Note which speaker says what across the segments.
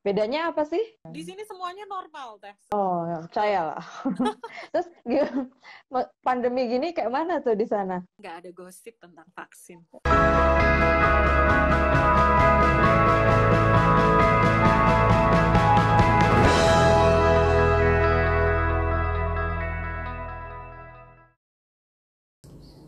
Speaker 1: Bedanya apa sih?
Speaker 2: Di sini semuanya normal, Teh.
Speaker 1: Oh, ya, percaya lah. Terus pandemi gini kayak mana tuh di sana?
Speaker 2: Nggak ada gosip tentang vaksin.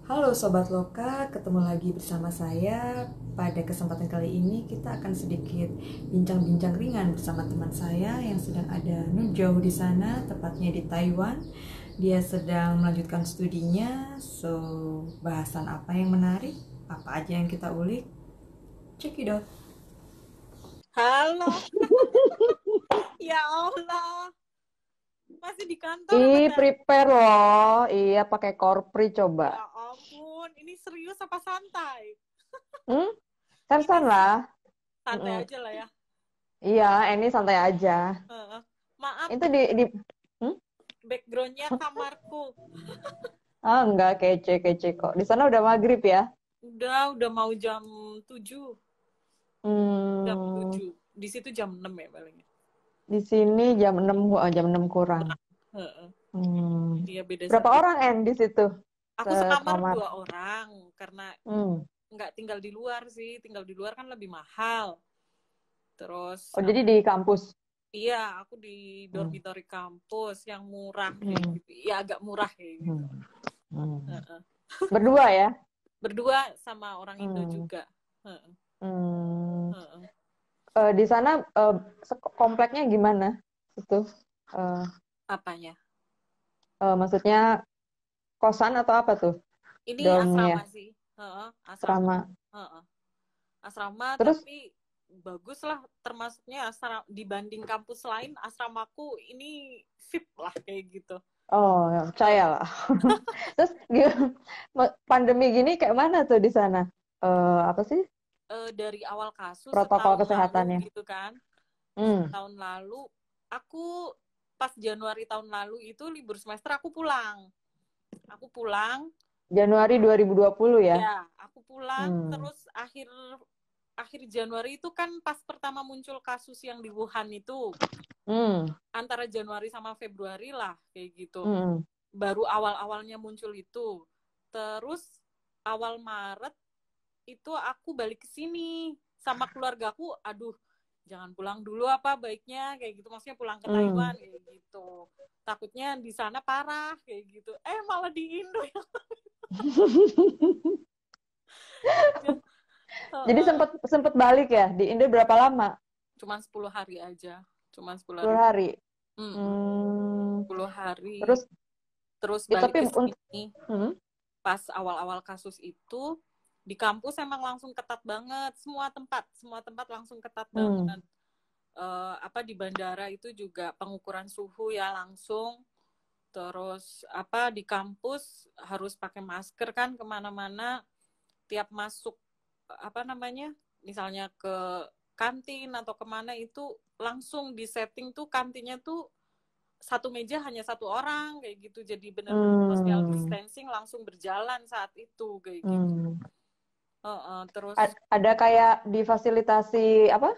Speaker 3: Halo Sobat Loka, ketemu lagi bersama saya. Pada kesempatan kali ini kita akan sedikit bincang-bincang ringan bersama teman saya yang sedang ada jauh di sana, tepatnya di Taiwan. Dia sedang melanjutkan studinya, bahasan apa yang menarik, apa aja yang kita ulik, cekidot.
Speaker 2: Halo. Ya Allah. Masih di kantor apa,
Speaker 1: Ih,
Speaker 2: Teh?
Speaker 1: prepare loh. Iya, pakai korpri coba.
Speaker 2: Ya ampun, ini serius apa santai?
Speaker 1: Hmm?
Speaker 2: Ini
Speaker 1: Sersan lah.
Speaker 2: santai
Speaker 1: Mm-mm.
Speaker 2: aja lah ya.
Speaker 1: Iya, ini santai aja.
Speaker 2: Maaf,
Speaker 1: Itu di hmm?
Speaker 2: backgroundnya kamarku.
Speaker 1: Ah, enggak kece kok. Di sana udah maghrib ya?
Speaker 2: Udah mau jam 7. Jam
Speaker 1: Hmm,
Speaker 2: 7. Di situ jam 6 ya palingnya.
Speaker 1: di sini jam 6 kurang.
Speaker 2: Heeh.
Speaker 1: Hmm.
Speaker 2: Dia beda
Speaker 1: Berapa
Speaker 2: sedikit.
Speaker 1: orang di situ?
Speaker 2: Aku sekamar
Speaker 1: Sekamar.
Speaker 2: 2 orang karena
Speaker 1: Hmm.
Speaker 2: nggak tinggal di luar sih. Tinggal di luar kan lebih mahal. Terus
Speaker 1: Oh, jadi di kampus.
Speaker 2: iya, aku di
Speaker 1: Hmm.
Speaker 2: dormitory kampus yang murah kayak
Speaker 1: Hmm.
Speaker 2: gitu. Ya agak murah kayak gitu.
Speaker 1: Hmm. Hmm.
Speaker 2: Heeh.
Speaker 1: Berdua ya?
Speaker 2: Berdua sama orang Indo
Speaker 1: Hmm.
Speaker 2: juga. Heeh.
Speaker 1: Hmm.
Speaker 2: Heeh.
Speaker 1: Di sana kompleknya gimana? Itu eh,
Speaker 2: Apanya?
Speaker 1: maksudnya kosan atau apa tuh?
Speaker 2: Ini asrama
Speaker 1: Dormnya,
Speaker 2: sih. Heeh, asrama.
Speaker 1: asrama.
Speaker 2: Heeh. Asrama
Speaker 1: Terus,
Speaker 2: tapi bagus lah, termasuknya asrama dibanding kampus lain. Asramaku ini VIP lah kayak gitu.
Speaker 1: oh, ya, percaya lah. Terus pandemi gini kayak mana tuh di sana? Apa sih
Speaker 2: Dari awal kasus
Speaker 1: protokol
Speaker 2: setahun lalu
Speaker 1: kesehatannya?
Speaker 2: gitu kan.
Speaker 1: Hmm.
Speaker 2: Setahun lalu aku pas Januari tahun lalu itu libur semester aku pulang. Aku pulang,
Speaker 1: Januari 2020 ya?
Speaker 2: ya, aku pulang
Speaker 1: Hmm.
Speaker 2: terus akhir akhir Januari itu kan pas pertama muncul kasus yang di Wuhan itu.
Speaker 1: Hmm.
Speaker 2: Antara Januari sama Februari lah kayak gitu.
Speaker 1: Hmm.
Speaker 2: Baru awal-awalnya muncul itu. Terus awal Maret itu aku balik ke sini sama keluargaku. Aduh, jangan pulang dulu apa baiknya kayak gitu. Maksudnya pulang ke
Speaker 1: Hmm.
Speaker 2: Taiwan kayak gitu. Takutnya di sana parah kayak gitu. Malah di Indo ya.
Speaker 1: Jadi sempet sempet balik ya di Indo berapa lama?
Speaker 2: Cuman 10 hari aja. Cuman 10 hari.
Speaker 1: 10 hari.
Speaker 2: Mm-mm.
Speaker 1: Hmm.
Speaker 2: 10 hari.
Speaker 1: Terus,
Speaker 2: Terus
Speaker 1: ya,
Speaker 2: balik
Speaker 1: tapi
Speaker 2: ke sini.
Speaker 1: hmm.
Speaker 2: Pas awal-awal kasus itu di kampus emang langsung ketat banget, semua tempat langsung ketat
Speaker 1: Hmm.
Speaker 2: banget. Apa di bandara itu juga pengukuran suhu ya langsung. Terus apa di kampus harus pakai masker kan kemana-mana. Tiap masuk apa namanya, misalnya ke kantin atau kemana itu langsung di setting tuh kantinnya tuh satu meja hanya satu orang kayak gitu, jadi benar-benar social
Speaker 1: Hmm.
Speaker 2: distancing langsung berjalan saat itu kayak gitu.
Speaker 1: Hmm.
Speaker 2: Terus
Speaker 1: Ada kayak difasilitasi apa?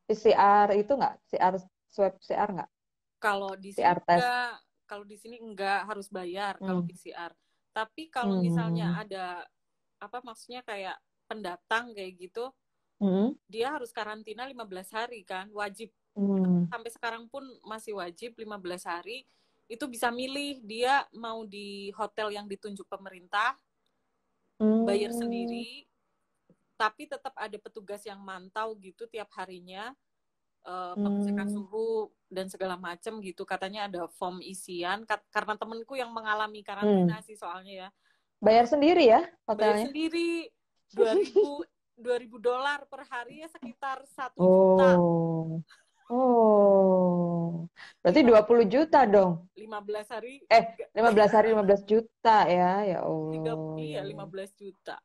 Speaker 1: PCR itu nggak? CR, swab CR nggak?
Speaker 2: kalau di sini
Speaker 1: CR test.
Speaker 2: enggak, kalau di sini enggak harus bayar kalau
Speaker 1: Hmm.
Speaker 2: PCR. Tapi kalau misalnya
Speaker 1: Hmm.
Speaker 2: ada apa maksudnya kayak pendatang kayak gitu,
Speaker 1: Hmm.
Speaker 2: dia harus karantina 15 hari kan, wajib.
Speaker 1: Hmm.
Speaker 2: Sampai sekarang pun masih wajib 15 hari. Itu bisa milih dia mau di hotel yang ditunjuk pemerintah, bayar
Speaker 1: Hmm.
Speaker 2: sendiri, tapi tetap ada petugas yang mantau gitu tiap harinya, pengecekan
Speaker 1: Hmm.
Speaker 2: suhu dan segala macam gitu. Katanya ada form isian, karena temenku yang mengalami
Speaker 1: Hmm.
Speaker 2: karantina sih soalnya ya.
Speaker 1: Bayar sendiri ya
Speaker 2: Bayar
Speaker 1: hotelnya?
Speaker 2: sendiri 2000 dolar per hari ya sekitar 1 juta.
Speaker 1: Oh. Oh. Berarti
Speaker 2: Lima
Speaker 1: 20 juta dong.
Speaker 2: 15 hari
Speaker 1: 15 hari 15 juta ya. Ya Allah. Ya
Speaker 2: iya
Speaker 1: Allah.
Speaker 2: 15 juta.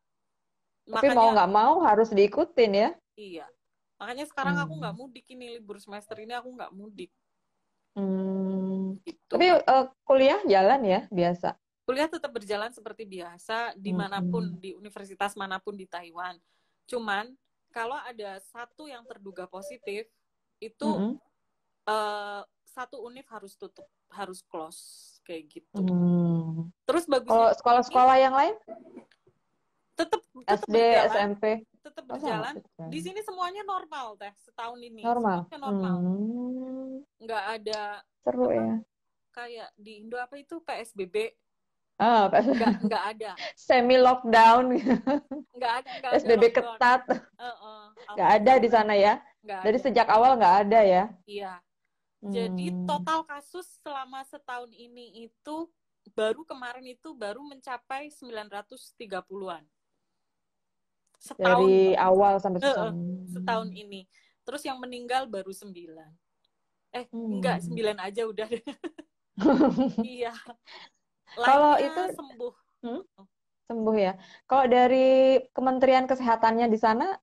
Speaker 1: Tapi mau
Speaker 2: Makanya
Speaker 1: nggak mau harus diikutin ya.
Speaker 2: iya. Makanya sekarang aku nggak
Speaker 1: Hmm.
Speaker 2: mudik, ini libur semester ini aku nggak mudik
Speaker 1: Hmm.
Speaker 2: gitu.
Speaker 1: Tapi kuliah jalan ya biasa.
Speaker 2: Kuliah tetap berjalan seperti biasa
Speaker 1: Hmm.
Speaker 2: dimanapun, di universitas manapun di Taiwan. Cuman kalau ada satu yang terduga positif, itu
Speaker 1: Mm-mm.
Speaker 2: satu univ harus tutup, harus close kayak gitu.
Speaker 1: Hmm.
Speaker 2: Terus
Speaker 1: Kalau
Speaker 2: bagusnya ini
Speaker 1: sekolah-sekolah yang lain,
Speaker 2: tetap
Speaker 1: SD,
Speaker 2: berjalan,
Speaker 1: SMP,
Speaker 2: tetap
Speaker 1: oh sama
Speaker 2: berjalan.
Speaker 1: juga.
Speaker 2: Di sini semuanya normal teh, setahun ini
Speaker 1: Normal.
Speaker 2: semuanya normal, nggak ada
Speaker 1: Seru
Speaker 2: apa
Speaker 1: ya.
Speaker 2: kayak di Indo apa itu PSBB,
Speaker 1: Ah,
Speaker 2: nggak ada,
Speaker 1: semi lockdown,
Speaker 2: nggak ada
Speaker 1: PSBB
Speaker 2: lockdown.
Speaker 1: ketat, nggak ada di
Speaker 2: Alhamdulillah
Speaker 1: sana ya.
Speaker 2: nggak
Speaker 1: Dari
Speaker 2: ada.
Speaker 1: sejak awal nggak ada ya.
Speaker 2: Iya. Jadi total kasus selama setahun ini itu baru kemarin itu baru mencapai 930-an. Setahun.
Speaker 1: Dari awal sampai
Speaker 2: Heeh,
Speaker 1: sekarang.
Speaker 2: setahun ini. Terus yang meninggal baru 9. Enggak, 9 aja udah. Iya.
Speaker 1: Kalau
Speaker 2: Lainnya
Speaker 1: itu
Speaker 2: sembuh.
Speaker 1: sembuh ya. Kalau dari Kementerian Kesehatannya di sana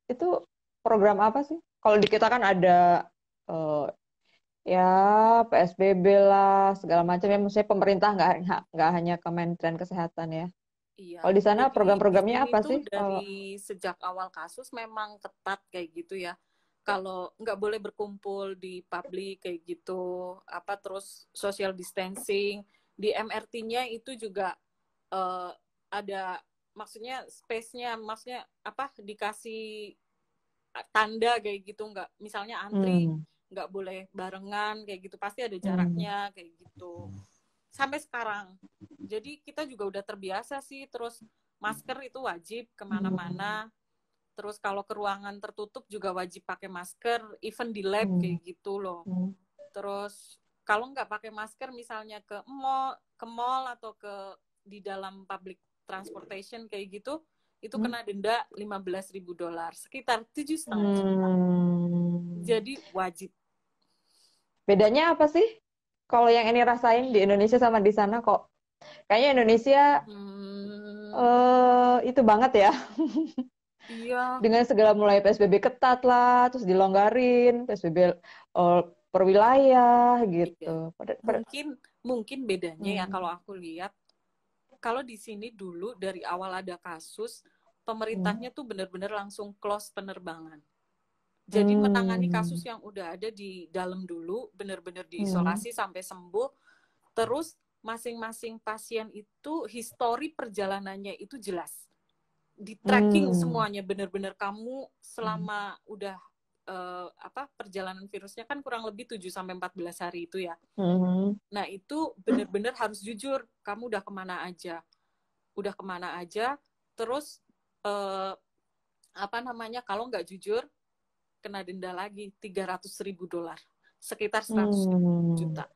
Speaker 1: itu program apa sih? Kalau di kita kan ada eh, ya PSBB lah segala macam ya. Maksudnya pemerintah nggak hanya Kementerian Kesehatan ya.
Speaker 2: Iya.
Speaker 1: Kalau di sana
Speaker 2: Jadi di
Speaker 1: program-programnya
Speaker 2: sini
Speaker 1: apa
Speaker 2: tuh
Speaker 1: sih? Kalau
Speaker 2: dari sejak awal kasus memang ketat kayak gitu ya. Kalau nggak boleh berkumpul di publik kayak gitu, apa terus social distancing di MRT-nya itu juga ada maksudnya space-nya, maksudnya apa dikasih tanda kayak gitu, nggak misalnya antri nggak boleh barengan kayak gitu, pasti ada jaraknya kayak gitu. Sampai sekarang, jadi kita juga udah terbiasa sih. Terus masker itu wajib kemana-mana. Terus kalau ke ruangan tertutup juga wajib pakai masker, even di lab kayak gitu loh. Terus kalau nggak pakai masker, misalnya ke mall atau di dalam public transportation kayak gitu, itu kena denda $15.000, sekitar 7,5 juta. Jadi wajib.
Speaker 1: bedanya apa sih? Kalau yang ini rasain di Indonesia sama di sana kok kayaknya Indonesia itu banget ya.
Speaker 2: Iya.
Speaker 1: Dengan segala mulai PSBB ketat lah, terus dilonggarin, PSBB per wilayah gitu.
Speaker 2: Mungkin bedanya ya kalau aku lihat, kalau di sini dulu dari awal ada kasus, pemerintahnya tuh benar-benar langsung close penerbangan. Jadi menangani kasus yang udah ada di dalam dulu, benar-benar diisolasi sampai sembuh. Terus masing-masing pasien itu histori perjalanannya itu jelas. Di tracking semuanya, benar-benar kamu selama udah perjalanan virusnya kan kurang lebih 7-14 hari itu ya. Nah itu benar-benar harus jujur, kamu udah kemana aja, terus kalau nggak jujur kena denda lagi $300.000, sekitar 100 juta.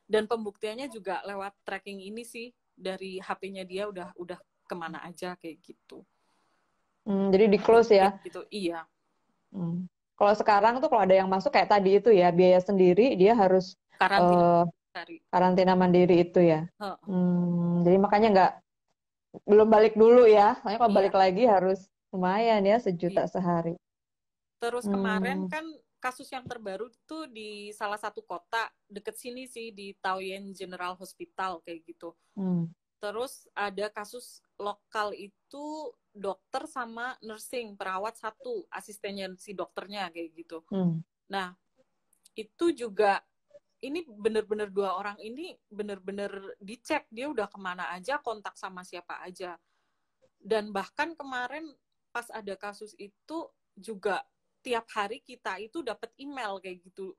Speaker 2: Dan pembuktiannya juga lewat tracking ini sih, dari HP-nya dia udah kemana aja kayak gitu.
Speaker 1: Jadi di close ya?
Speaker 2: Gitu, iya.
Speaker 1: Kalau sekarang tuh kalau ada yang masuk kayak tadi itu ya, biaya sendiri, dia harus karantina mandiri itu ya. Jadi makanya belum balik dulu ya. Soalnya kalau balik lagi harus lumayan ya, 1 juta sehari.
Speaker 2: Terus kemarin kan kasus yang terbaru tuh di salah satu kota deket sini sih, di Taoyuan General Hospital kayak gitu. Terus ada kasus lokal itu dokter sama nursing, perawat satu, asistennya si dokternya kayak gitu. Nah, itu juga ini bener-bener 2 orang ini bener-bener dicek dia udah kemana aja, kontak sama siapa aja. Dan bahkan kemarin pas ada kasus itu juga tiap hari kita itu dapat email kayak gitu.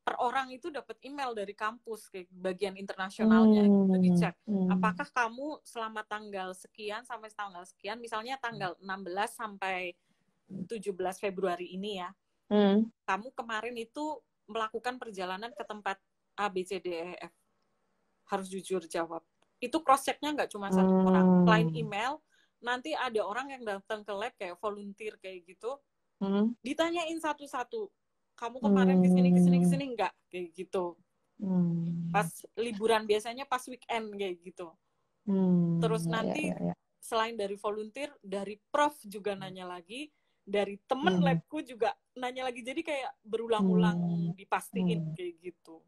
Speaker 2: Per orang itu dapat email dari kampus kayak bagian internasionalnya gitu, dicek apakah kamu selama tanggal sekian sampai tanggal sekian, misalnya tanggal 16 sampai 17 Februari ini ya, kamu kemarin itu melakukan perjalanan ke tempat A, B, C, D, E, F. Harus jujur jawab. Itu cross-check-nya nggak cuma satu orang. Selain email, nanti ada orang yang datang ke lab kayak volunteer kayak gitu, ditanyain satu-satu, kamu kemarin kesini nggak? Kayak gitu. Pas liburan, biasanya pas weekend kayak gitu. Terus nanti selain dari volunteer, dari prof juga nanya lagi, dari temen labku juga nanya lagi, jadi kayak berulang-ulang dipastiin kayak gitu.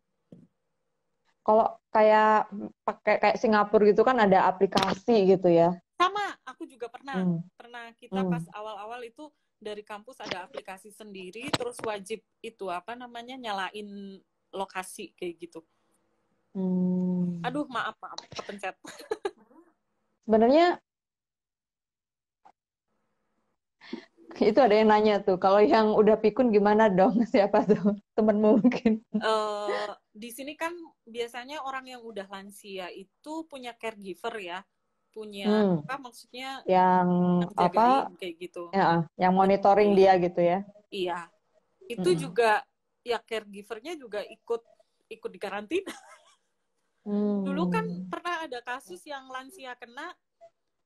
Speaker 1: Kalau kayak pakai kayak Singapura gitu kan ada aplikasi gitu ya.
Speaker 2: Sama, aku juga pernah kita pas awal-awal itu dari kampus ada aplikasi sendiri, terus wajib itu apa namanya nyalain lokasi kayak gitu. Aduh, maaf kepencet.
Speaker 1: Sebenarnya itu ada yang nanya tuh, kalau yang udah pikun gimana dong? Siapa tuh? Temenmu mungkin.
Speaker 2: Di sini kan biasanya orang yang udah lansia itu punya caregiver ya, punya apa maksudnya
Speaker 1: Yang
Speaker 2: jagain
Speaker 1: apa?
Speaker 2: kayak gitu.
Speaker 1: Ya, yang monitoring dia gitu ya.
Speaker 2: Iya, itu juga ya caregivernya juga ikut di karantina. Dulu kan pernah ada kasus yang lansia kena,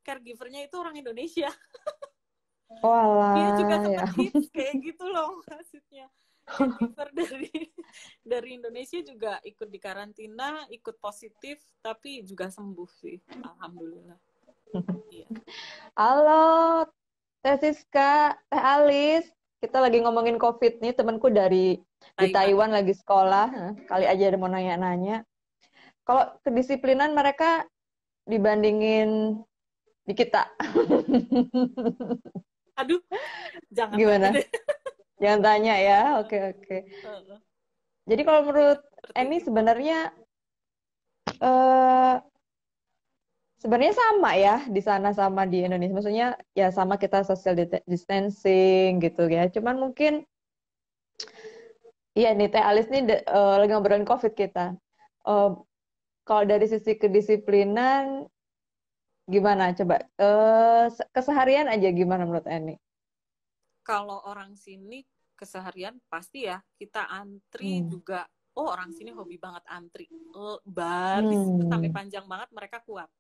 Speaker 2: caregivernya itu orang Indonesia. Dia juga sempat hits kayak gitu loh maksudnya. Caregiver dari Indonesia juga ikut di karantina, ikut positif, tapi juga sembuh sih, alhamdulillah. Iya.
Speaker 1: Halo, Teh Siska, Teh Alis. Kita lagi ngomongin COVID nih, temanku di Taiwan lagi sekolah. Kali aja ada mau nanya-nanya. Kalau kedisiplinan mereka dibandingin di kita.
Speaker 2: Aduh, jangan
Speaker 1: gimana? Jangan tanya ya. Oke. Jadi kalau menurut Eni sebenarnya sebenarnya sama ya di sana sama di Indonesia. Maksudnya ya sama kita social distancing gitu ya. Cuman mungkin iya nih Teh Alis nih lagi ngobrolin COVID kita. Kalau dari sisi kedisiplinan gimana? Coba keseharian aja gimana menurut Eni?
Speaker 2: Kalau orang sini keseharian pasti ya kita antri juga. Oh, orang sini hobi banget antri. Baris sampai panjang banget, mereka kuat.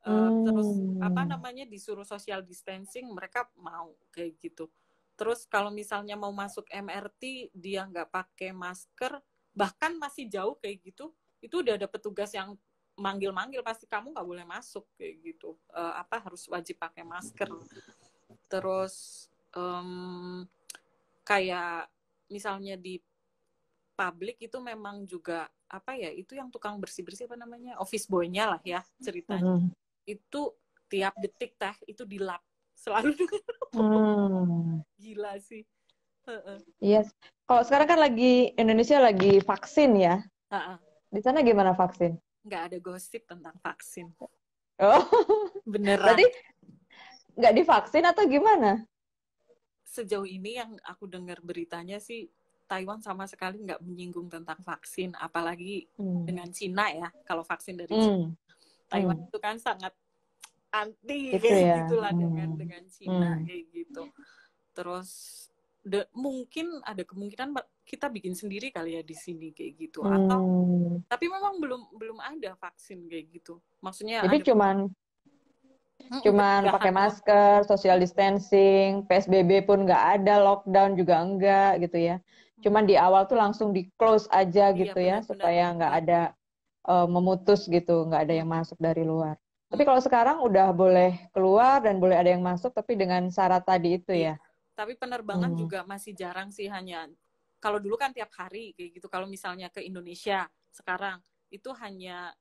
Speaker 2: Terus apa namanya disuruh social distancing, mereka mau kayak gitu. Terus kalau misalnya mau masuk MRT dia nggak pakai masker, bahkan masih jauh kayak gitu, itu udah ada petugas yang manggil-manggil, pasti kamu nggak boleh masuk kayak gitu. Apa harus wajib pakai masker. Terus kayak misalnya di publik itu memang juga apa ya, itu yang tukang bersih-bersih apa namanya, office boy-nya lah ya ceritanya. Itu tiap detik Teh itu dilap selalu. Gila sih.
Speaker 1: Yes. Kalau sekarang kan Indonesia lagi vaksin ya. Di sana gimana vaksin?
Speaker 2: Nggak ada gosip tentang vaksin.
Speaker 1: Oh,
Speaker 2: beneran.
Speaker 1: Berarti nggak divaksin atau gimana?
Speaker 2: Sejauh ini yang aku dengar beritanya sih Taiwan sama sekali nggak menyinggung tentang vaksin, apalagi dengan Cina ya. Kalau vaksin dari Cina, Taiwan itu kan sangat anti
Speaker 1: gitu
Speaker 2: kayak
Speaker 1: ya.
Speaker 2: Gitulah dengan Cina kayak gitu. Terus mungkin ada kemungkinan kita bikin sendiri kali ya di sini kayak gitu. Atau tapi memang belum ada vaksin kayak gitu. Maksudnya
Speaker 1: jadi
Speaker 2: ada
Speaker 1: cuman pakai masker, social distancing, PSBB pun nggak ada, lockdown juga enggak gitu ya. Cuman di awal tuh langsung di close aja gitu ya, supaya nggak ada memutus gitu, nggak ada yang masuk dari luar. Tapi kalau sekarang udah boleh keluar dan boleh ada yang masuk, tapi dengan syarat tadi itu ya.
Speaker 2: Tapi penerbangan juga masih jarang sih, hanya kalau dulu kan tiap hari kayak gitu. Kalau misalnya ke Indonesia sekarang itu hanya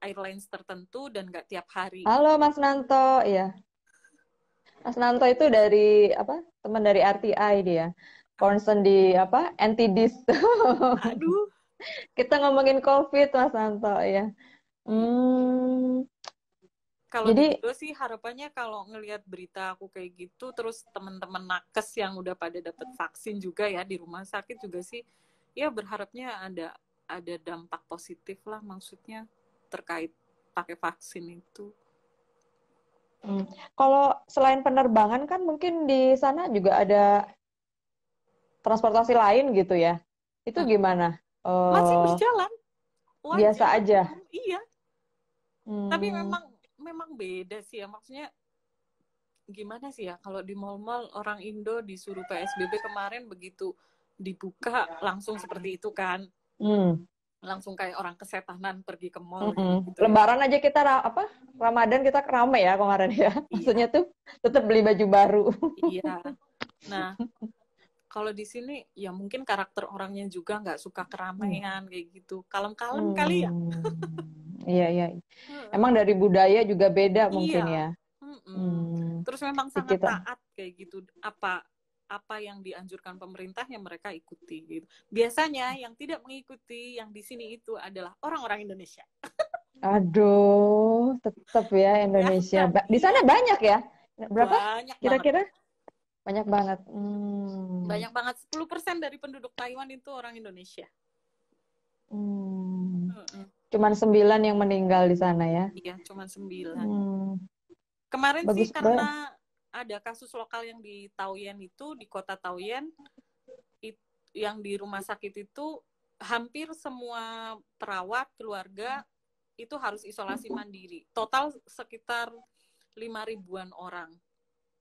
Speaker 2: airlines tertentu dan nggak tiap hari.
Speaker 1: Halo Mas Nanto, ya. Mas Nanto itu dari apa? Teman dari RTI dia. Concern di apa? NTDIS.
Speaker 2: Aduh.
Speaker 1: Kita ngomongin COVID Mas Nanto ya.
Speaker 2: Kalau di Indo sih harapannya kalau ngelihat berita aku kayak gitu, terus teman-teman nakes yang udah pada dapat vaksin juga ya di rumah sakit juga sih, ya berharapnya ada dampak positif lah maksudnya terkait pakai vaksin itu.
Speaker 1: Kalau selain penerbangan kan mungkin di sana juga ada transportasi lain gitu ya. Itu gimana?
Speaker 2: Masih berjalan.
Speaker 1: Biasa aja.
Speaker 2: Iya. Tapi memang beda sih ya, maksudnya gimana sih ya, kalau di mall-mall orang Indo disuruh PSBB kemarin begitu dibuka langsung seperti itu kan. Langsung kayak orang kesetanan pergi ke mall gitu.
Speaker 1: Lebaran aja kita Ramadan kita rame ya kemarin ya. Maksudnya tuh tetap beli baju baru.
Speaker 2: Iya. Nah, kalau di sini ya mungkin karakter orangnya juga nggak suka keramaian kayak gitu. Kalem-kalem kali ya.
Speaker 1: Iya. Emang dari budaya juga beda mungkin ya.
Speaker 2: Terus memang
Speaker 1: Di
Speaker 2: sangat
Speaker 1: kita.
Speaker 2: taat kayak gitu. Apa yang dianjurkan pemerintah yang mereka ikuti gitu. Biasanya yang tidak mengikuti yang di sini itu adalah orang-orang Indonesia.
Speaker 1: Aduh, tetap ya Indonesia.
Speaker 2: Biasa,
Speaker 1: Di sana
Speaker 2: iya.
Speaker 1: banyak ya? Berapa?
Speaker 2: Banyak banget.
Speaker 1: Kira-kira? Banyak banget.
Speaker 2: Banyak banget. 10% dari penduduk Taiwan itu orang Indonesia.
Speaker 1: Hmm.
Speaker 2: Mm-mm.
Speaker 1: Cuman 9 yang meninggal di sana ya?
Speaker 2: Iya, cuma 9.
Speaker 1: Hmm.
Speaker 2: Kemarin sih
Speaker 1: Bagus banget.
Speaker 2: karena ada kasus lokal yang di Taoyuan itu, di kota Taoyuan, yang di rumah sakit itu hampir semua perawat, keluarga itu harus isolasi mandiri. Total sekitar 5.000-an orang.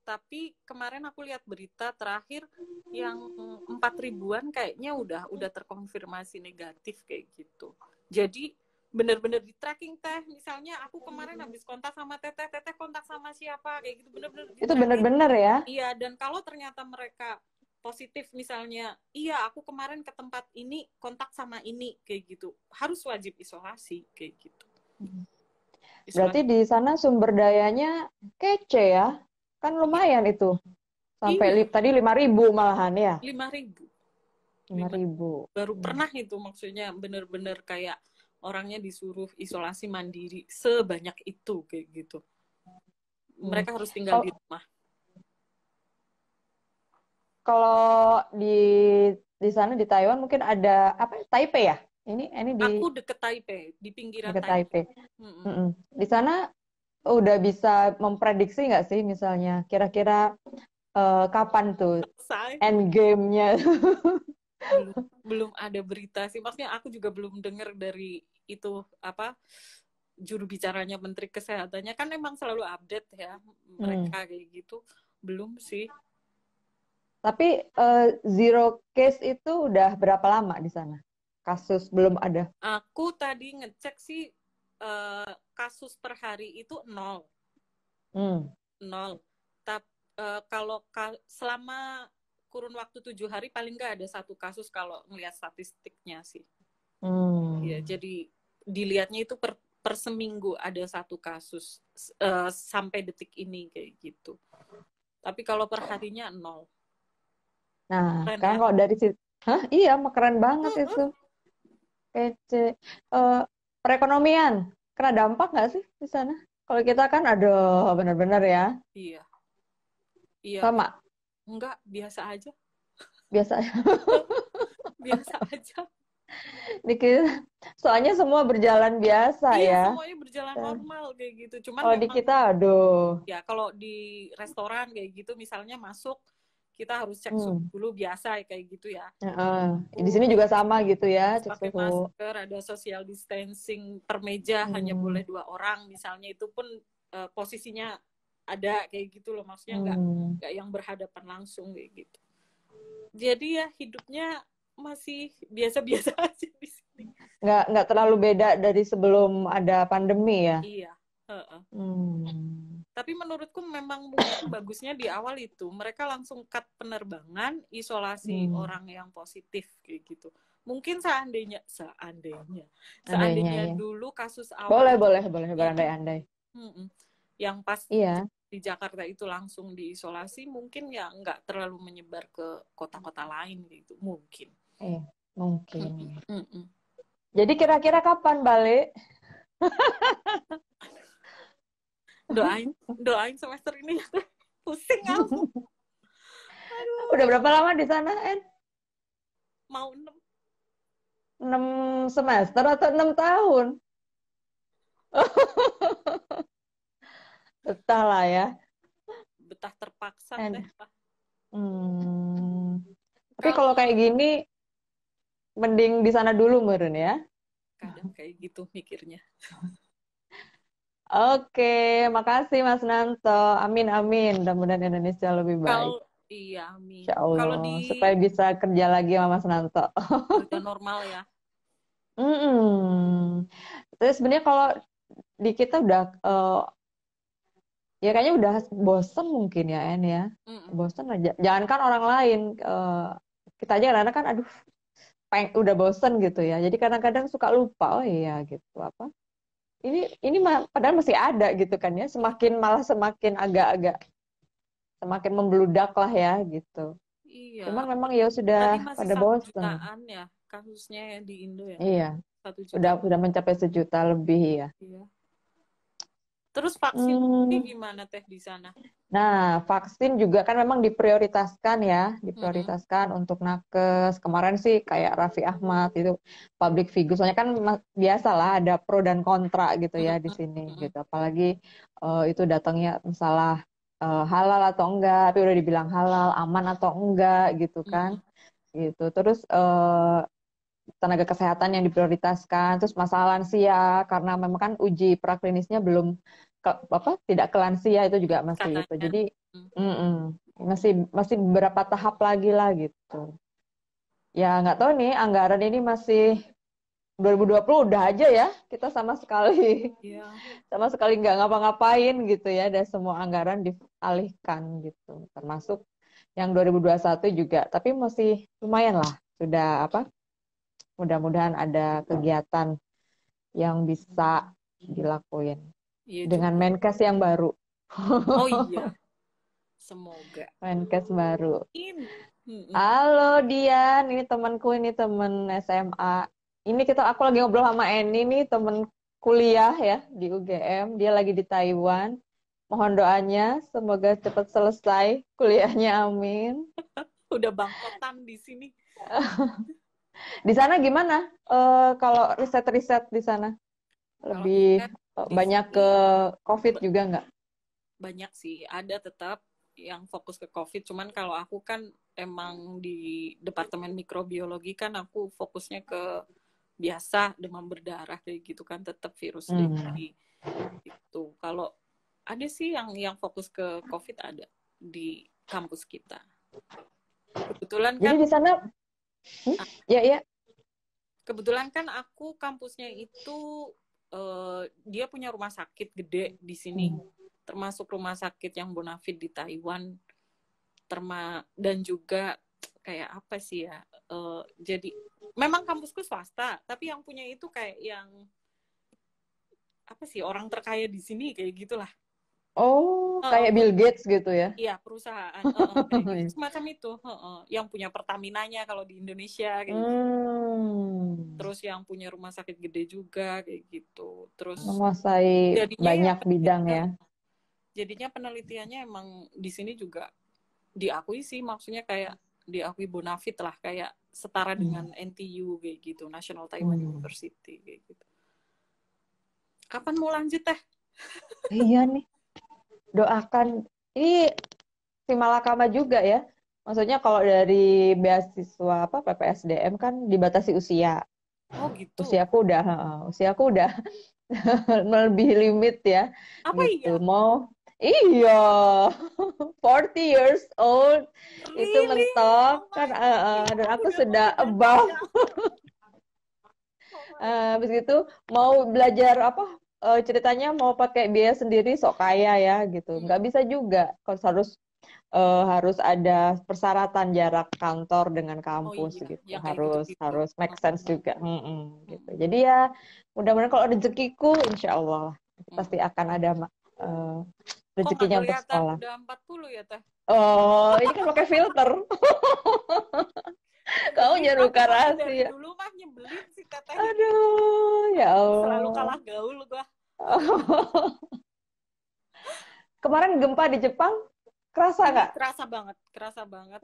Speaker 2: Tapi kemarin aku lihat berita terakhir yang 4.000-an kayaknya udah terkonfirmasi negatif kayak gitu. Jadi bener-bener di tracking teh. Misalnya aku kemarin habis kontak sama teteh kontak sama siapa kayak gitu, bener-bener di
Speaker 1: Itu
Speaker 2: tracking.
Speaker 1: bener-bener ya?
Speaker 2: Iya, dan kalau ternyata mereka positif misalnya, iya aku kemarin ke tempat ini kontak sama ini kayak gitu, harus wajib isolasi kayak gitu.
Speaker 1: Berarti di sana sumber dayanya kece ya? Kan lumayan itu. Sampai
Speaker 2: Iya.
Speaker 1: tadi 5.000 malahan ya?
Speaker 2: 5.000.
Speaker 1: 5.000.
Speaker 2: Baru pernah itu, maksudnya bener-bener kayak orangnya disuruh isolasi mandiri sebanyak itu kayak gitu. Mereka harus tinggal di rumah.
Speaker 1: Kalau di sana di Taiwan mungkin ada apa? Taipei ya? Ini di
Speaker 2: Aku deket Taipei, di pinggiran
Speaker 1: deket
Speaker 2: Taipei.
Speaker 1: Taipei. Di sana udah bisa memprediksi nggak sih misalnya kira-kira kapan tuh end game-nya?
Speaker 2: belum ada berita sih, maksudnya aku juga belum dengar dari itu apa juru bicaranya Menteri Kesehatannya, kan emang selalu update ya mereka kayak gitu. Belum sih.
Speaker 1: Tapi zero case itu udah berapa lama di sana? Kasus belum ada.
Speaker 2: Aku tadi ngecek sih kasus per hari itu 0. 0. Tapi kalau selama kurun waktu 7 hari paling nggak ada 1 kasus kalau ngelihat statistiknya sih. Ya, jadi dilihatnya itu per seminggu ada 1 kasus sampai detik ini kayak gitu. Tapi kalau per harinya 0.
Speaker 1: Nah,
Speaker 2: keren
Speaker 1: kan
Speaker 2: ya?
Speaker 1: kalau dari situ, iya, keren banget itu. Kece. Perekonomian, kena dampak nggak sih di sana? Kalau kita kan, aduh, benar-benar ya.
Speaker 2: Iya. Iya.
Speaker 1: Sama.
Speaker 2: Enggak, biasa aja.
Speaker 1: Biasa.
Speaker 2: Biasa aja.
Speaker 1: Soalnya semua berjalan biasa
Speaker 2: iya,
Speaker 1: ya.
Speaker 2: semuanya berjalan normal kayak gitu. Cuman
Speaker 1: kalau
Speaker 2: memang
Speaker 1: di kita, aduh.
Speaker 2: ya kalau di restoran kayak gitu misalnya masuk kita harus cek suhu dulu, biasa kayak gitu ya.
Speaker 1: Di sini juga sama gitu ya, cek
Speaker 2: pakai
Speaker 1: suhu.
Speaker 2: masker, ada social distancing per meja, hanya boleh 2 orang misalnya, itu pun posisinya ada kayak gitu loh, maksudnya nggak yang berhadapan langsung kayak gitu. Jadi ya hidupnya masih biasa-biasa aja di sini.
Speaker 1: Nggak terlalu beda dari sebelum ada pandemi ya?
Speaker 2: Iya. Tapi menurutku memang mungkin bagusnya di awal itu mereka langsung cut penerbangan, isolasi orang yang positif kayak gitu. Mungkin seandainya
Speaker 1: ya.
Speaker 2: dulu kasus awal
Speaker 1: boleh berandai-andai.
Speaker 2: yang pas
Speaker 1: Iya.
Speaker 2: di Jakarta itu langsung diisolasi, mungkin ya nggak terlalu menyebar ke kota-kota lain gitu, mungkin.
Speaker 1: Mungkin. Jadi kira-kira kapan balik?
Speaker 2: Doain semester ini. Pusing aku.
Speaker 1: Aduh. Udah berapa lama di sana, En?
Speaker 2: Mau 6
Speaker 1: semester atau 6 tahun? Betah lah ya.
Speaker 2: Betah terpaksa deh.
Speaker 1: Tapi kalau kayak gini, mending di sana dulu meren ya.
Speaker 2: Kadang kayak gitu mikirnya.
Speaker 1: Oke, makasih Mas Nanto. Amin. Mudah-mudahan Indonesia lebih baik.
Speaker 2: Iya, amin.
Speaker 1: Insya Allah, supaya bisa kerja lagi sama Mas Nanto.
Speaker 2: Kerja normal ya.
Speaker 1: Terus sebenarnya kalau di kita udah, ya kayaknya udah bosen mungkin ya, En ya. Bosen aja. Jangankan orang lain, kita aja kadang-kadang kan, aduh, udah bosen gitu ya. Jadi kadang-kadang suka lupa, oh iya gitu apa. Ini padahal masih ada gitu kan ya. Malah semakin agak-agak semakin membludak lah ya gitu.
Speaker 2: Iya,
Speaker 1: Cuman memang
Speaker 2: apalagi
Speaker 1: ya
Speaker 2: tadi
Speaker 1: sudah
Speaker 2: masih
Speaker 1: pada
Speaker 2: 1 jutaan
Speaker 1: bosen.
Speaker 2: ya kasusnya ya di Indo ya.
Speaker 1: Iya,
Speaker 2: 1 juta.
Speaker 1: udah mencapai 1 juta lebih ya.
Speaker 2: Iya. Terus vaksin ini
Speaker 1: Hmm.
Speaker 2: gimana teh di sana?
Speaker 1: Nah, vaksin juga kan memang diprioritaskan ya,
Speaker 2: Mm-mm.
Speaker 1: diprioritaskan untuk nakes. Kemarin sih kayak Raffi Ahmad itu public figure, soalnya kan biasalah ada pro dan kontra gitu ya di
Speaker 2: Mm-mm.
Speaker 1: sini
Speaker 2: Mm-mm.
Speaker 1: gitu. Apalagi itu datangnya masalah halal atau enggak, tapi udah dibilang halal, aman atau enggak gitu kan,
Speaker 2: Mm-mm.
Speaker 1: gitu. Terus tenaga kesehatan yang diprioritaskan, terus masalah lansia karena memang kan uji praklinisnya belum tidak ke lansia itu juga masih itu.
Speaker 2: Katanya.
Speaker 1: Jadi
Speaker 2: Mm.
Speaker 1: masih masih beberapa tahap lagi lah gitu. Ya nggak tahu nih anggaran ini masih 2020 udah aja ya kita sama sekali
Speaker 2: Iya.
Speaker 1: sama sekali nggak ngapa-ngapain gitu ya, dan semua anggaran dialihkan gitu, termasuk yang 2021 juga, tapi masih lumayan lah, sudah apa, mudah-mudahan ada kegiatan yang bisa dilakuin
Speaker 2: Iya
Speaker 1: dengan
Speaker 2: juga.
Speaker 1: Menkes yang baru.
Speaker 2: Oh iya, semoga.
Speaker 1: Menkes baru.
Speaker 2: In. Mm-mm.
Speaker 1: Halo Dian, ini temanku, ini temen SMA. Ini aku lagi ngobrol sama Eni nih, temen kuliah ya di UGM. Dia lagi di Taiwan. Mohon doanya, semoga cepat selesai kuliahnya, amin.
Speaker 2: Udah bangkotan di sini.
Speaker 1: Di sana gimana? Kalau riset-riset di sana
Speaker 2: Kalau
Speaker 1: lebih
Speaker 2: riset di
Speaker 1: banyak
Speaker 2: sini
Speaker 1: ke COVID juga nggak?
Speaker 2: banyak sih, ada tetap yang fokus ke COVID. Cuman kalau aku kan emang di Departemen Mikrobiologi kan aku fokusnya ke biasa demam berdarah kayak gitu kan, tetap virus dengue itu. Kalau ada sih yang fokus ke COVID ada di kampus kita. Kebetulan
Speaker 1: Jadi
Speaker 2: kan
Speaker 1: di sana, ya ya.
Speaker 2: kebetulan kan aku kampusnya itu dia punya rumah sakit gede di sini, termasuk rumah sakit yang bonafit di Taiwan, dan juga kayak apa sih ya, jadi memang kampusku swasta, tapi yang punya itu kayak yang apa sih, orang terkaya di sini kayak gitulah.
Speaker 1: Oh, kayak Bill Gates gitu ya?
Speaker 2: Iya, perusahaan kayak gitu semacam itu, yang punya Pertaminanya kalau di Indonesia kayak gitu. Terus yang punya rumah sakit gede juga kayak gitu. Terus
Speaker 1: Menguasai
Speaker 2: jadinya ya
Speaker 1: banyak bidang ya.
Speaker 2: jadinya penelitiannya emang di sini juga diakui sih, maksudnya kayak diakui bonafit lah, kayak setara dengan NTU kayak gitu, National Taiwan University kayak gitu. Kapan mau lanjut teh?
Speaker 1: Iya nih, doakan. Ini si Malakama juga ya. Maksudnya kalau dari beasiswa apa PPSDM kan dibatasi usia.
Speaker 2: Oh gitu.
Speaker 1: Usiaku udah melebihi limit ya,
Speaker 2: Apa
Speaker 1: gitu.
Speaker 2: iya?
Speaker 1: Iya, 40 years old itu
Speaker 2: Really?
Speaker 1: mentok
Speaker 2: Oh
Speaker 1: kan,
Speaker 2: my God,
Speaker 1: dan
Speaker 2: aku
Speaker 1: aku
Speaker 2: udah mau
Speaker 1: sudah above.
Speaker 2: jenjang. Oh my
Speaker 1: Habis itu mau belajar apa, ceritanya mau pakai biaya sendiri sok kaya ya gitu, nggak bisa juga, harus harus ada persyaratan jarak kantor dengan
Speaker 2: Oh
Speaker 1: kampus
Speaker 2: iya,
Speaker 1: gitu,
Speaker 2: yang kayak
Speaker 1: harus
Speaker 2: gitu-gitu.
Speaker 1: harus make sense juga. Gitu. Jadi ya mudah-mudahan kalau rezekiku insya Allah lah, pasti akan ada
Speaker 2: Kok nggak
Speaker 1: rezekinya untuk
Speaker 2: kelihatan
Speaker 1: sekolah.
Speaker 2: udah 40 ya teh?
Speaker 1: Oh, ini kan pakai filter. Kamu
Speaker 2: Nyebelin
Speaker 1: jangan
Speaker 2: mah
Speaker 1: buka
Speaker 2: pokoknya, dari
Speaker 1: rahasia.
Speaker 2: dulu mah nyebelin si teteh ini.
Speaker 1: Aduh, ya
Speaker 2: Selalu
Speaker 1: Allah.
Speaker 2: kalah gaul gua.
Speaker 1: Kemarin gempa di Jepang, kerasa
Speaker 2: Ini
Speaker 1: nggak?
Speaker 2: kerasa banget, kerasa banget.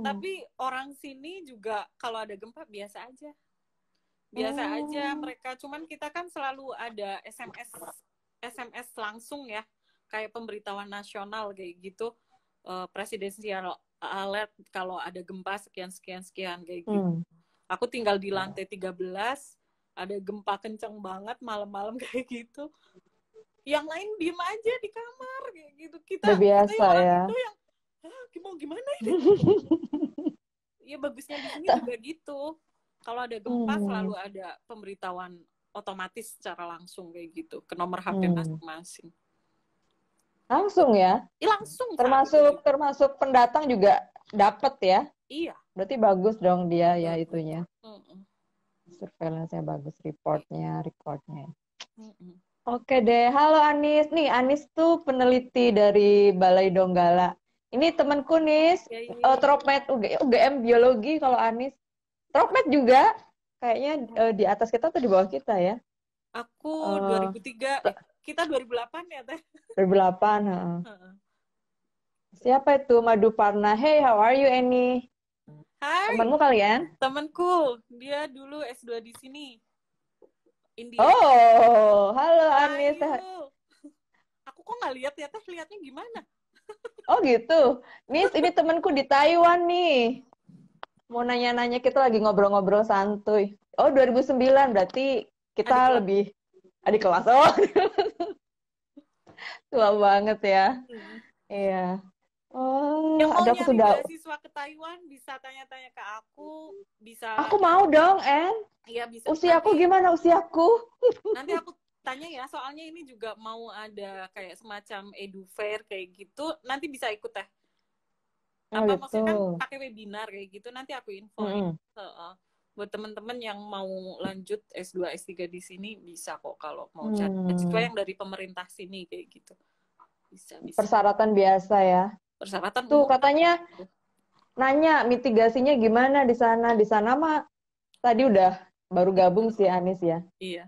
Speaker 2: Tapi orang sini juga kalau ada gempa biasa aja. Biasa aja mereka, cuman kita kan selalu ada SMS langsung ya, kayak pemberitahuan nasional kayak gitu, presidensial alert kalau ada gempa sekian sekian sekian kayak gitu. Aku tinggal di lantai 13, ada gempa kenceng banget malam-malam kayak gitu. Yang lain diem aja di kamar kayak gitu.
Speaker 1: Udah
Speaker 2: Kita
Speaker 1: biasa
Speaker 2: yang orang
Speaker 1: ya.
Speaker 2: Indo yang mau gimana ini? Ya bagusnya di sini juga gitu. Kalau ada gempa selalu ada pemberitahuan otomatis secara langsung kayak gitu ke nomor HP masing-masing.
Speaker 1: Langsung ya?
Speaker 2: Langsung saat itu juga.
Speaker 1: Termasuk pendatang juga dapat ya?
Speaker 2: Iya.
Speaker 1: Berarti bagus dong dia ya itunya. Surveillance-nya bagus, recordnya. Oke deh, halo Anis. Nih Anis tuh peneliti dari Balai Donggala. Ini temanku nih,
Speaker 2: Ya, ya, ya.
Speaker 1: Tropmed UGM biologi kalau Anis. Tropmed juga kayaknya di atas kita atau di bawah kita ya?
Speaker 2: Aku
Speaker 1: Eh
Speaker 2: 2003, kita 2008 ya Teh.
Speaker 1: 2008. Heeh.
Speaker 2: Heeh.
Speaker 1: Siapa itu Madu Parna? Hey, how are you, Annie?
Speaker 2: Hai,
Speaker 1: Temanmu kalian?
Speaker 2: temanku, dia dulu S2 di sini, India.
Speaker 1: Oh, halo Anis.
Speaker 2: Ayo, aku kok nggak lihat ya Teh, lihatnya gimana?
Speaker 1: Oh gitu. Nis, ini temanku di Taiwan nih. Mau nanya-nanya, kita lagi ngobrol-ngobrol santuy. Oh, 2009, berarti
Speaker 2: Adik
Speaker 1: kita
Speaker 2: kelas.
Speaker 1: lebih adik kelas. Oh, tua banget ya.
Speaker 2: Hmm.
Speaker 1: Iya. Oh,
Speaker 2: Yang mau
Speaker 1: ada aku
Speaker 2: nyari
Speaker 1: sudah.
Speaker 2: beasiswa ke Taiwan bisa tanya-tanya ke aku,
Speaker 1: Aku
Speaker 2: bisa
Speaker 1: mau dong, En.
Speaker 2: ya bisa
Speaker 1: Usiaku gimana usiaku?
Speaker 2: nanti aku tanya ya, soalnya ini juga mau ada kayak semacam edu fair kayak gitu, nanti bisa ikut Teh.
Speaker 1: Oh
Speaker 2: Apa
Speaker 1: gitu.
Speaker 2: maksudnya kan pakai webinar kayak gitu, nanti aku infoin.
Speaker 1: Mm-mm.
Speaker 2: Buat teman-teman yang mau lanjut S2 S3 di sini bisa kok kalau mau cari beasiswa
Speaker 1: Hmm.
Speaker 2: yang dari pemerintah sini kayak gitu. Bisa.
Speaker 1: Persyaratan biasa ya.
Speaker 2: Persyaratan
Speaker 1: Tuh
Speaker 2: umum lah.
Speaker 1: katanya nanya mitigasinya gimana di sana. Di sana mah tadi udah baru gabung sih Anis ya.
Speaker 2: Iya.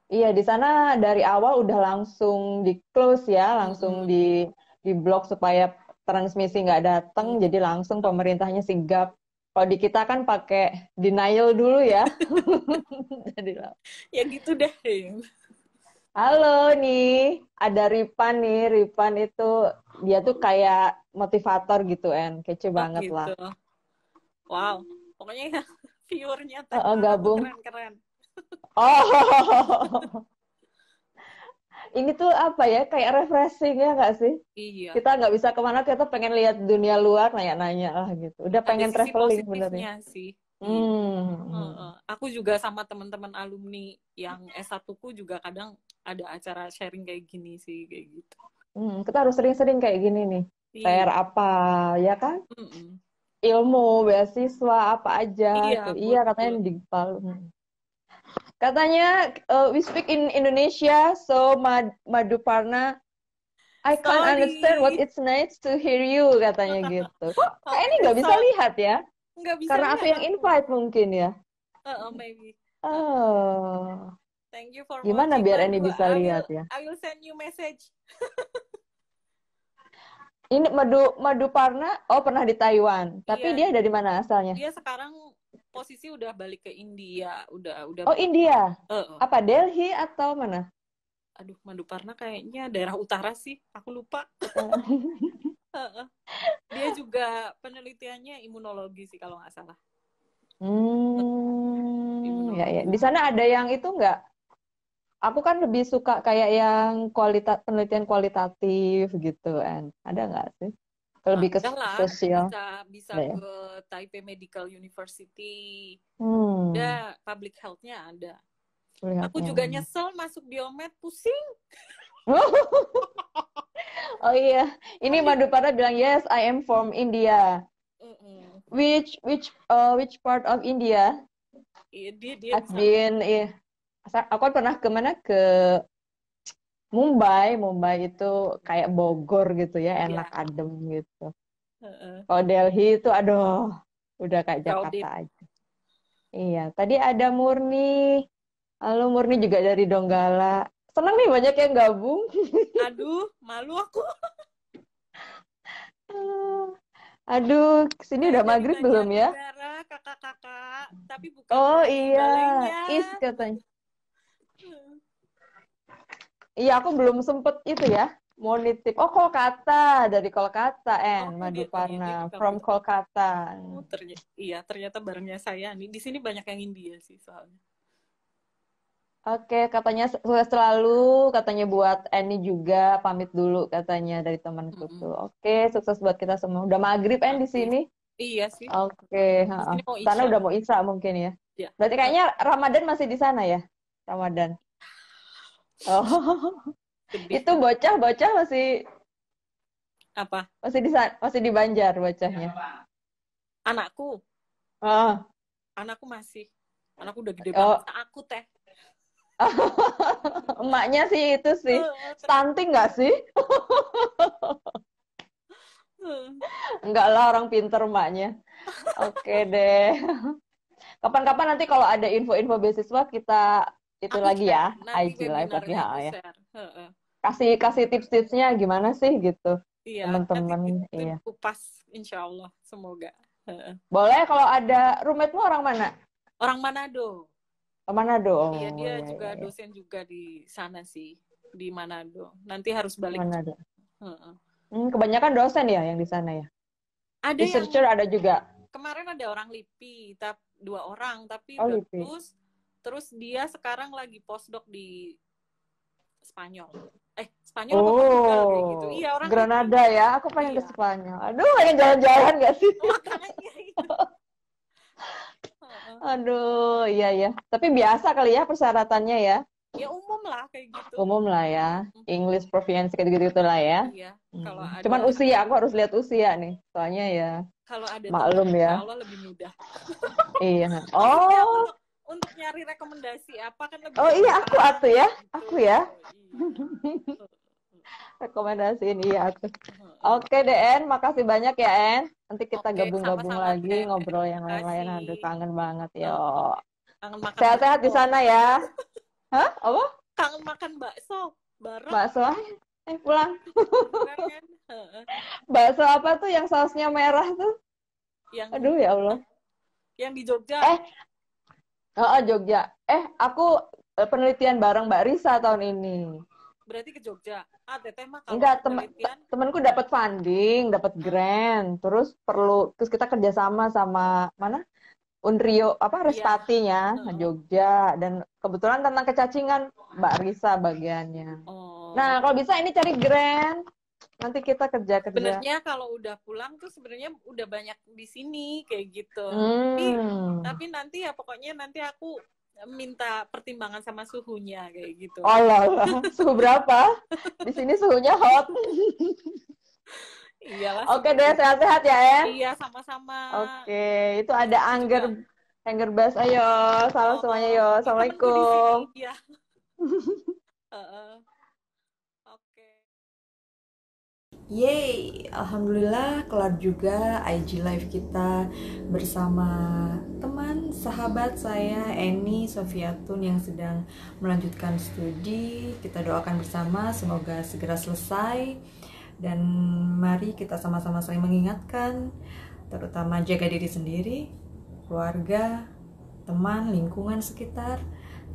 Speaker 1: Iya, di sana dari awal udah langsung di close ya, langsung di blok supaya transmisi nggak datang, jadi langsung pemerintahnya sigap. Kalau di kita kan pakai denial dulu ya. Jadi
Speaker 2: Ya gitu deh.
Speaker 1: halo nih, ada Ripan nih. Ripan itu dia tuh kayak motivator gitu, En. Kece
Speaker 2: Oh
Speaker 1: banget
Speaker 2: gitu.
Speaker 1: lah.
Speaker 2: Wow. Pokoknya ya, viewernya Teh tuh
Speaker 1: Gabung.
Speaker 2: keren-keren.
Speaker 1: Oh, ini tuh apa ya? Kayak refreshing ya nggak sih?
Speaker 2: Iya.
Speaker 1: Kita nggak bisa kemana, kita pengen lihat dunia luar, nanya-nanya lah gitu. Udah
Speaker 2: Ada
Speaker 1: pengen
Speaker 2: sisi
Speaker 1: traveling benernya.
Speaker 2: positifnya sih. Iya.
Speaker 1: Hmm.
Speaker 2: Aku juga sama teman-teman alumni yang S1-ku juga kadang ada acara sharing kayak gini sih, kayak gitu.
Speaker 1: Kita harus sering-sering kayak gini nih.
Speaker 2: Iya.
Speaker 1: Share apa, ya kan?
Speaker 2: Mm-mm.
Speaker 1: Ilmu, beasiswa, apa aja
Speaker 2: Iya,
Speaker 1: tuh. Iya, katanya
Speaker 2: betul.
Speaker 1: di Palu. Katanya, we speak in Indonesia, so Maduparna, I can't understand what
Speaker 2: Sorry.
Speaker 1: it's nice to hear you, katanya gitu. Kok kayak ini
Speaker 2: Oke,
Speaker 1: nggak bisa lihat ya?
Speaker 2: nggak bisa
Speaker 1: Karena aku
Speaker 2: lihat
Speaker 1: yang
Speaker 2: aku.
Speaker 1: invite mungkin ya.
Speaker 2: Maybe.
Speaker 1: Oh,
Speaker 2: Thank you for
Speaker 1: gimana
Speaker 2: watching,
Speaker 1: biar ini
Speaker 2: Madu.
Speaker 1: bisa lihat ya?
Speaker 2: I will send you message.
Speaker 1: Ini Maduparna, oh pernah di Taiwan. Tapi
Speaker 2: Iya,
Speaker 1: dia dari mana asalnya?
Speaker 2: dia sekarang posisi udah balik ke India, udah
Speaker 1: Oh India.
Speaker 2: uh, uh.
Speaker 1: Apa Delhi atau mana?
Speaker 2: Aduh, Maduparna kayaknya daerah utara sih, aku lupa. Dia juga penelitiannya imunologi sih kalau nggak salah.
Speaker 1: Ya ya. Di
Speaker 2: Imunologi.
Speaker 1: sana ada yang itu nggak? Aku kan lebih suka kayak yang penelitian kualitatif gitu kan. Ada nggak sih? Lebih ke
Speaker 2: Ada lah,
Speaker 1: sosial.
Speaker 2: bisa
Speaker 1: Ada ya?
Speaker 2: ke Taipei Medical University.
Speaker 1: Hmm,
Speaker 2: Ada public health-nya ada. Aku
Speaker 1: Lihatnya.
Speaker 2: juga nyesel masuk biomed, pusing.
Speaker 1: Oh iya, ini Madhuparna bilang yes, I am from India. Which part of India?
Speaker 2: Iya, dia
Speaker 1: I've
Speaker 2: di sana.
Speaker 1: been, aku kan pernah kemana ke Mumbai itu kayak Bogor gitu ya, enak
Speaker 2: Iya.
Speaker 1: adem gitu. Kalau Delhi itu, aduh, udah kayak
Speaker 2: Crowded.
Speaker 1: Jakarta aja. Iya, tadi ada Murni. Halo Murni juga dari Donggala. Senang nih banyak yang gabung.
Speaker 2: Aduh, malu aku.
Speaker 1: Aduh, sini
Speaker 2: Saya
Speaker 1: udah
Speaker 2: dari
Speaker 1: maghrib belum ya?
Speaker 2: Banjarnegara, kakak-kakak. Tapi bukan
Speaker 1: Oh
Speaker 2: dari
Speaker 1: iya,
Speaker 2: balainya.
Speaker 1: katanya. Iya, aku belum sempet itu ya. Mau nitip. Oh, Kolkata. Dari Kolkata,
Speaker 2: Oh gitu ya, dia
Speaker 1: Maduparna.
Speaker 2: bukan
Speaker 1: From
Speaker 2: Bali.
Speaker 1: Kolkata.
Speaker 2: Oh, ternyata barengnya saya nih. Di sini banyak yang India sih soalnya.
Speaker 1: Oke, katanya sukses selalu. Katanya buat Annie juga. Pamit dulu katanya dari temanku tuh. Oke, sukses buat kita semua. Udah maghrib, di sini.
Speaker 2: Iya sih.
Speaker 1: Oke,
Speaker 2: Di sini mau
Speaker 1: sana
Speaker 2: Isya.
Speaker 1: udah mau Isya mungkin ya.
Speaker 2: Ya.
Speaker 1: Berarti kayaknya Ramadan masih di sana ya? Ramadan. Oh,
Speaker 2: Sedih.
Speaker 1: itu bocah masih
Speaker 2: Apa?
Speaker 1: masih di Banjar bocahnya.
Speaker 2: Anakku.
Speaker 1: Oh.
Speaker 2: Anakku masih. Anakku udah gede
Speaker 1: Oh.
Speaker 2: banget. Aku Teh.
Speaker 1: Emaknya sih itu sih. Stunting nggak sih? Enggak lah, orang pinter mbaknya. Oke deh. Kapan-kapan nanti kalau ada info-info beasiswa kita itu
Speaker 2: Aku
Speaker 1: lagi
Speaker 2: share,
Speaker 1: ya,
Speaker 2: nanti
Speaker 1: IG live lagi
Speaker 2: webinarnya aku
Speaker 1: ya.
Speaker 2: share. Heeh.
Speaker 1: Kasih kasih tips-tipsnya gimana sih gitu,
Speaker 2: Iya, nanti
Speaker 1: teman-teman.
Speaker 2: itu
Speaker 1: Iya.
Speaker 2: dikupas, insya Allah, semoga. Heeh.
Speaker 1: Boleh kalau ada roommate-mu orang mana?
Speaker 2: Orang Manado.
Speaker 1: Manado.
Speaker 2: Iya,
Speaker 1: Oh,
Speaker 2: dia
Speaker 1: iya,
Speaker 2: juga
Speaker 1: iya, iya.
Speaker 2: dosen juga di sana sih, di Manado. Nanti harus balik.
Speaker 1: Manado.
Speaker 2: Heeh.
Speaker 1: Kebanyakan dosen ya yang di sana ya.
Speaker 2: Ada yang
Speaker 1: Researcher ada juga.
Speaker 2: kemarin ada orang LIPI, 2 orang, tapi
Speaker 1: Oh,
Speaker 2: udah
Speaker 1: LIPI.
Speaker 2: lulus. Terus dia sekarang lagi postdoc di Spanyol. Spanyol apa Portugal kayak gitu.
Speaker 1: Oh,
Speaker 2: Iya, orang
Speaker 1: Granada
Speaker 2: LIPI.
Speaker 1: ya. Aku pengen ke
Speaker 2: Iya.
Speaker 1: Spanyol. Aduh, pengen jalan-jalan gak sih?
Speaker 2: Makanya itu. Heeh.
Speaker 1: Aduh, iya ya. Tapi biasa kali ya persyaratannya ya.
Speaker 2: Ya umum lah kayak gitu.
Speaker 1: Umum lah ya. English proficiency kayak gitu-gitu lah ya.
Speaker 2: Iya, kalau ada
Speaker 1: Cuman usia, aku harus lihat usia nih. Soalnya ya
Speaker 2: kalau ada
Speaker 1: maklum
Speaker 2: teman,
Speaker 1: ya.
Speaker 2: insya Allah lebih mudah.
Speaker 1: Iya.
Speaker 2: Maksudnya
Speaker 1: Oh,
Speaker 2: untuk nyari rekomendasi apa kan lebih
Speaker 1: oh iya aku
Speaker 2: gampang
Speaker 1: atuh ya.
Speaker 2: gitu.
Speaker 1: Aku ya.
Speaker 2: Iya.
Speaker 1: Rekomendasiin iya aku. Oke deh En, makasih banyak ya En. Nanti kita
Speaker 2: Oke,
Speaker 1: gabung-gabung
Speaker 2: sama-sama,
Speaker 1: lagi
Speaker 2: Teh.
Speaker 1: ngobrol yang lain-lain.
Speaker 2: Kasih.
Speaker 1: Aduh, kangen banget yo.
Speaker 2: Kangen makan
Speaker 1: Sehat-sehat di
Speaker 2: bakso.
Speaker 1: sana ya. Hah? Apa?
Speaker 2: Kangen makan bakso bareng.
Speaker 1: Bakso? Pulang.
Speaker 2: Beneran kan? Heeh.
Speaker 1: Bakso apa tuh yang sausnya merah tuh?
Speaker 2: Yang
Speaker 1: Aduh ya Allah.
Speaker 2: yang di Jogja.
Speaker 1: Jogja. Aku penelitian bareng Mbak Risa tahun ini.
Speaker 2: Berarti ke Jogja. Teteh mah kalau
Speaker 1: Enggak,
Speaker 2: penelitian
Speaker 1: temanku dapat funding, dapat grant, terus kita kerjasama sama mana? Unrio Respatinya Jogja, dan kebetulan tentang kecacingan Mbak Risa bagiannya. Nah, kalau bisa ini cari grant, nanti kita kerja.
Speaker 2: Sebenarnya kalau udah pulang tuh sebenarnya udah banyak di sini kayak gitu. Tapi nanti ya pokoknya nanti aku minta pertimbangan sama suhunya kayak gitu.
Speaker 1: Oh lah, suhu berapa? Di sini suhunya hot.
Speaker 2: Iyalah.
Speaker 1: Oke deh, sehat-sehat ya En.
Speaker 2: Iya, sama-sama.
Speaker 1: Oke, itu ada Angger Bass. Ayo, salam semuanya yo. Assalamualaikum.
Speaker 2: Iya. Oke.
Speaker 3: Yeay, alhamdulillah kelar juga IG live kita bersama teman sahabat saya Eni Sofiatun yang sedang melanjutkan studi. Kita doakan bersama semoga segera selesai, dan mari kita sama-sama saling mengingatkan, terutama jaga diri sendiri, keluarga, teman, lingkungan sekitar.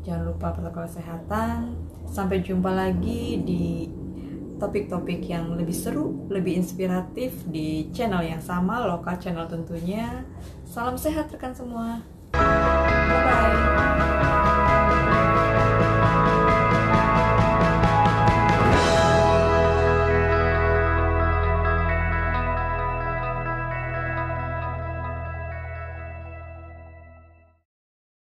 Speaker 3: Jangan lupa protokol kesehatan. Sampai jumpa lagi di topik-topik yang lebih seru, lebih inspiratif di channel yang sama, Loka Channel tentunya. Salam sehat rekan semua. Bye-bye.